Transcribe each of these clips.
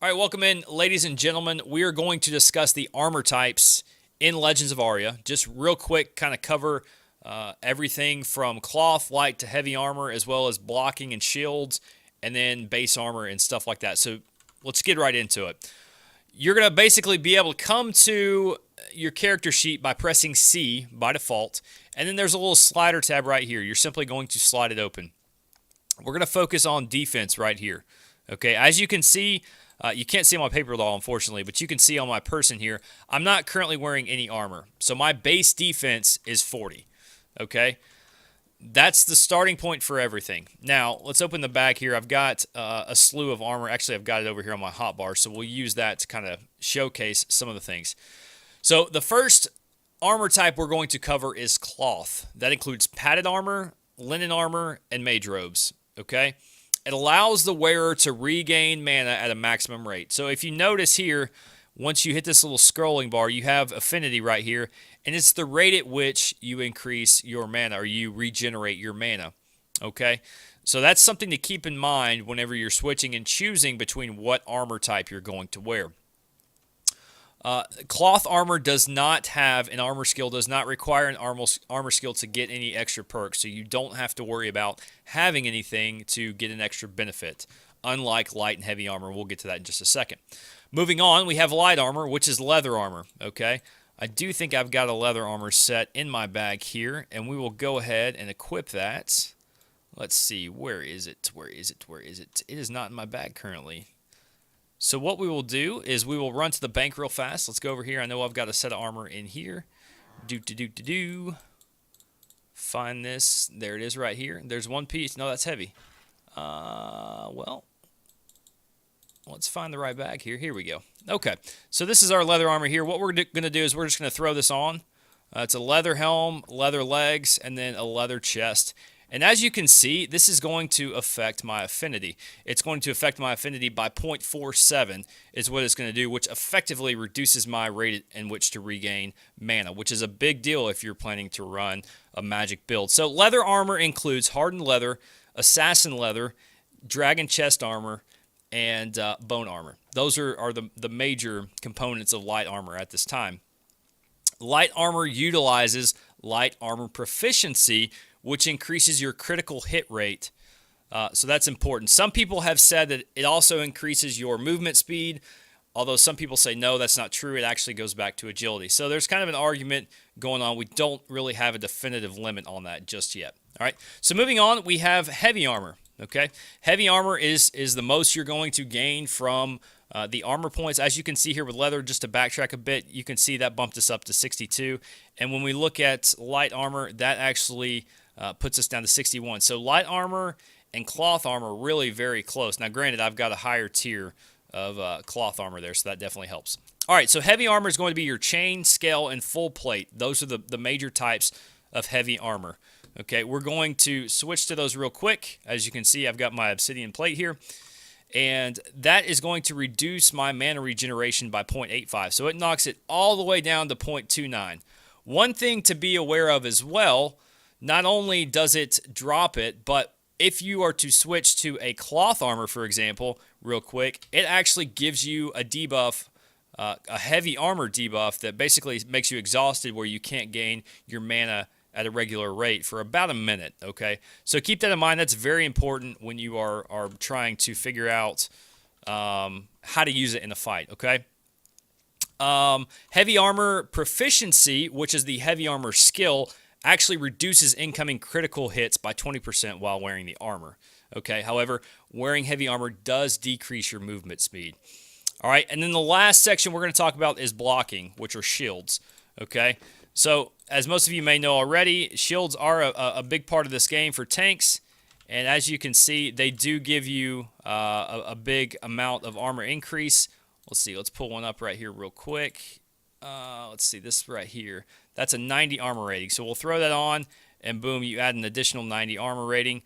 All right, welcome in, ladies and gentlemen. We are going to discuss the armor types in Legends of Aria. Just real quick, kind of cover everything from cloth, light to heavy armor, as well as blocking and shields, and then base armor and stuff like that. So let's get right into it. You're going to basically be able to come to your character sheet by pressing C by default, and then there's a little slider tab right here. You're simply going to slide it open. We're going to focus on defense right here. Okay, as you can see, you can't see on my paper doll, unfortunately, but you can see on my person here, I'm not currently wearing any armor. So my base defense is 40. Okay, that's the starting point for everything. Now, let's open the bag here. I've got a slew of armor. Actually, I've got it over here on my hotbar, so we'll use that to kind of showcase some of the things. So the first armor type we're going to cover is cloth. That includes padded armor, linen armor, and mage robes. Okay, it allows the wearer to regain mana at a maximum rate. So if you notice here, once you hit this little scrolling bar, you have affinity right here, and it's the rate at which you increase your mana or you regenerate your mana. Okay, so that's something to keep in mind whenever you're switching and choosing between what armor type you're going to wear. Cloth armor does not have an armor skill, does not require an armor skill to get any extra perks, so you don't have to worry about having anything to get an extra benefit, unlike light and heavy armor. We'll get to that in just a second. Moving on, we have light armor, which is leather armor, okay? I do think I've got a leather armor set in my bag here, and we will go ahead and equip that. Let's see, where is it? Where is it? Where is it? It is not in my bag currently. So what we will do is we will run to the bank real fast. Let's go over here. I know I've got a set of armor in here. Find this. There it is right here. There's one piece. No, that's heavy. Well, let's find the right bag here. Here we go. Okay, so this is our leather armor here. What we're going to do is we're just going to throw this on. It's a leather helm, leather legs, and then a leather chest. And as you can see, this is going to affect my affinity. It's going to affect my affinity by 0.47 is what it's going to do, which effectively reduces my rate in which to regain mana, which is a big deal if you're planning to run a magic build. So leather armor includes hardened leather, assassin leather, dragon chest armor, and bone armor. Those are the major components of light armor at this time. Light armor utilizes light armor proficiency, which increases your critical hit rate. So that's important. Some people have said that it also increases your movement speed, although some people say no, that's not true. It actually goes back to agility. So there's kind of an argument going on. We don't really have a definitive limit on that just yet. All right, so moving on, we have heavy armor. Okay, heavy armor is the most you're going to gain from the armor points. As you can see here with leather, just to backtrack a bit, you can see that bumped us up to 62. And when we look at light armor, that actually puts us down to 61. So light armor and cloth armor really very close. Now, granted, I've got a higher tier of cloth armor there, so that definitely helps. All right, so heavy armor is going to be your chain, scale, and full plate. Those are the major types of heavy armor. Okay, we're going to switch to those real quick. As you can see, I've got my obsidian plate here, and that is going to reduce my mana regeneration by 0.85. So it knocks it all the way down to 0.29. One thing to be aware of as well, not only does it drop it, but if you are to switch to a cloth armor, for example, real quick, it actually gives you a debuff, a heavy armor debuff that basically makes you exhausted where you can't gain your mana at a regular rate for about a minute, okay? So keep that in mind. That's very important when you are trying to figure out how to use it in a fight, okay? Heavy armor proficiency, which is the heavy armor skill, actually reduces incoming critical hits by 20% while wearing the armor. Okay, however, wearing heavy armor does decrease your movement speed. All right, and then the last section we're going to talk about is blocking, which are shields. Okay, so as most of you may know already, shields are a big part of this game for tanks. And as you can see, they do give you a big amount of armor increase. Let's see, let's pull one up right here real quick. Let's see, this right here. That's a 90 armor rating. So we'll throw that on, and boom, you add an additional 90 armor rating,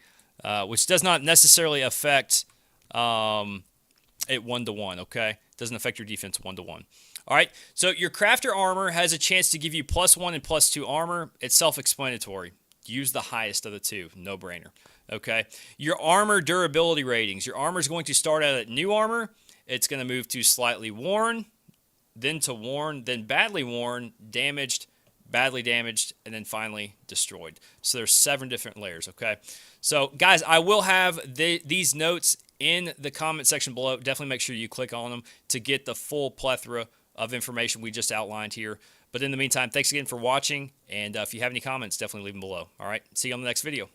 which does not necessarily affect it 1-to-1, okay? It doesn't affect your defense 1-to-1. All right, so your crafter armor has a chance to give you +1 and +2 armor. It's self-explanatory. Use the highest of the two, no-brainer, okay? Your armor durability ratings. Your armor is going to start out at new armor, It's going to move to slightly worn, then to worn, then badly worn, damaged, badly damaged, and then finally destroyed. So there's 7 different layers, okay? So, guys, I will have these notes in the comment section below. Definitely make sure you click on them to get the full plethora of information we just outlined here. But in the meantime, thanks again for watching, and if you have any comments, definitely leave them below. All right, see you on the next video.